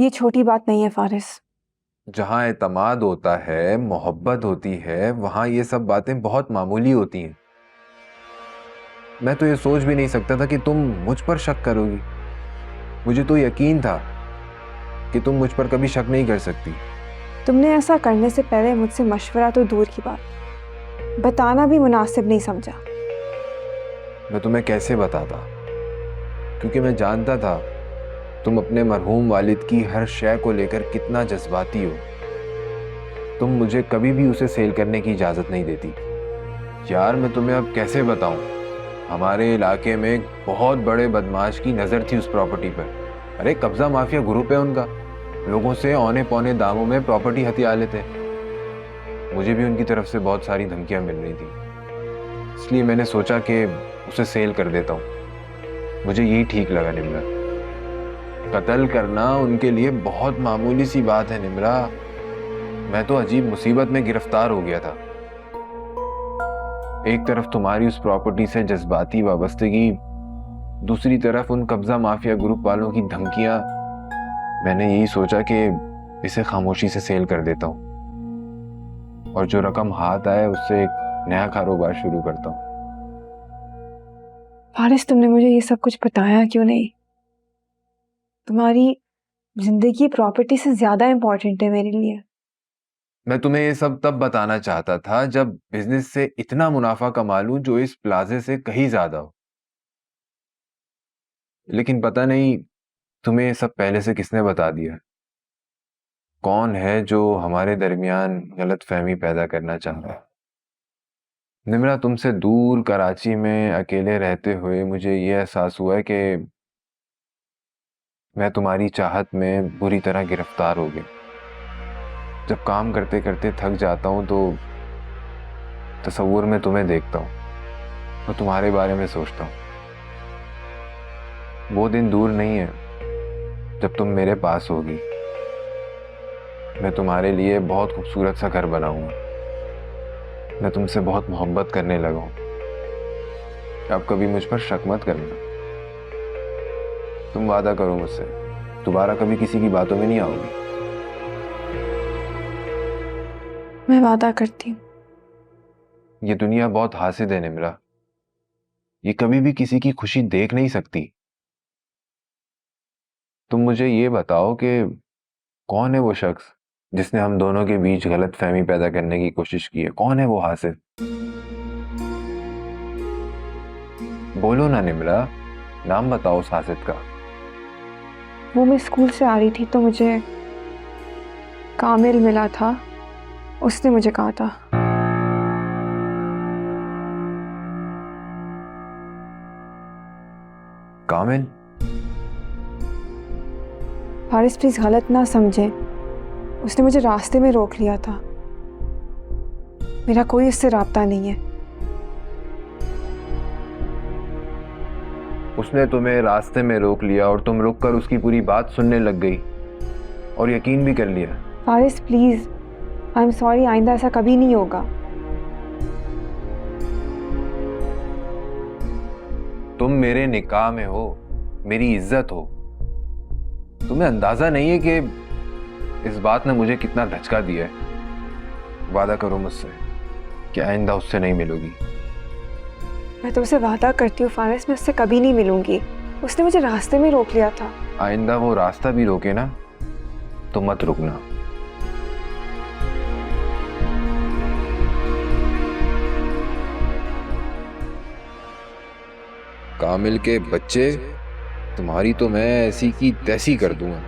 ये छोटी बात नहीं है फारिस। जहाँ एतमाद होता है, मोहब्बत होती है, वहां ये सब बातें बहुत मामूली होती हैं। मैं तो ये सोच भी नहीं सकता था कि तुम मुझ पर शक करोगी। मुझे तो यकीन था कि तुम मुझ पर कभी शक नहीं कर सकती। तुमने ऐसा करने से पहले मुझसे मशवरा तो दूर की बात, बताना भी मुनासिब नहीं समझा। मैं तुम्हें कैसे बताता, क्योंकि मैं जानता था तुम अपने मरहूम वालिद की हर शय को लेकर कितना जज्बाती हो। तुम मुझे कभी भी उसे सेल करने की इजाजत नहीं देती। यार मैं तुम्हें अब कैसे बताऊं, हमारे इलाके में एक बहुत बड़े बदमाश की नजर थी उस प्रॉपर्टी पर। अरे कब्जा माफिया ग्रुप है उनका, लोगों से औने पौने दामों में प्रॉपर्टी हथिया लेते। मुझे भी उनकी तरफ से बहुत सारी धमकियां मिल रही थी, इसलिए मैंने सोचा कि उसे सेल कर देता हूं। मुझे यही ठीक लगा निम्रा। कत्ल करना उनके लिए बहुत मामूली सी बात है निम्रा। मैं तो अजीब मुसीबत में गिरफ्तार हो गया था। एक तरफ तुम्हारी उस प्रॉपर्टी से जज्बाती वाबस्तगी, दूसरी तरफ उन कब्जा माफिया ग्रुप वालों की धमकियां। मैंने यही सोचा कि इसे खामोशी से सेल कर देता हूं और जो रकम हाथ आए उससे एक नया कारोबार शुरू करता हूं। फारिस, तुमने मुझे ये सब कुछ बताया क्यों नहीं? तुम्हारी जिंदगी प्रॉपर्टी से ज्यादा इंपॉर्टेंट है मेरे लिए। मैं तुम्हें ये सब तब बताना चाहता था जब बिजनेस से इतना मुनाफा कमा लूं जो इस प्लाजे से कहीं ज्यादा हो। लेकिन पता नहीं तुम्हें ये सब पहले से किसने बता दिया। कौन है जो हमारे दरमियान गलत फहमी पैदा करना चाह रहा है। निम्रा, तुमसे दूर कराची में अकेले रहते हुए मुझे ये एहसास हुआ है कि मैं तुम्हारी चाहत में बुरी तरह गिरफ्तार हो गया। जब काम करते करते थक जाता हूं तो तसव्वुर में तुम्हें देखता हूं और तुम्हारे बारे में सोचता हूं। वो दिन दूर नहीं है जब तुम मेरे पास होगी। मैं तुम्हारे लिए बहुत खूबसूरत सा घर बनाऊंगा। मैं तुमसे बहुत मोहब्बत करने लगा हूं। अब कभी मुझ पर शक मत करना। तुम वादा करो मुझसे, दोबारा कभी किसी की बातों में नहीं आओगी। मैं वादा करती हूँ। ये दुनिया बहुत हासिद है निम्रा, ये कभी भी किसी की खुशी देख नहीं सकती। तुम मुझे ये बताओ कि कौन है वो शख्स जिसने हम दोनों के बीच गलत फहमी पैदा करने की कोशिश की है। कौन है वो हासिद? बोलो ना निम्रा, नाम बताओ उस हासिद का। वो मैं स्कूल से आ रही थी तो मुझे कामिल मिला था, उसने मुझे कहा था। कामिल? फारिस प्लीज गलत ना समझे, उसने मुझे रास्ते में रोक लिया था। मेरा कोई उससे राब्ता नहीं है। उसने तुम्हें रास्ते में रोक लिया और तुम रुककर उसकी पूरी बात सुनने लग गई और यकीन भी कर लिया। Faris please, I am sorry, आइंदा ऐसा कभी नहीं होगा। तुम मेरे निकाह में हो, मेरी इज्जत हो। तुम्हें अंदाजा नहीं है कि इस बात ने मुझे कितना धचका दिया है। वादा करो मुझसे कि आइंदा उससे नहीं मिलोगी। मैं तुमसे वादा करती हूँ फारिस, मैं उससे कभी नहीं मिलूंगी। उसने मुझे रास्ते में रोक लिया था। आइंदा वो रास्ता भी रोके ना तो मत रुकना। कामिल के बच्चे, तुम्हारी तो मैं ऐसी की तैसी कर दूंगा।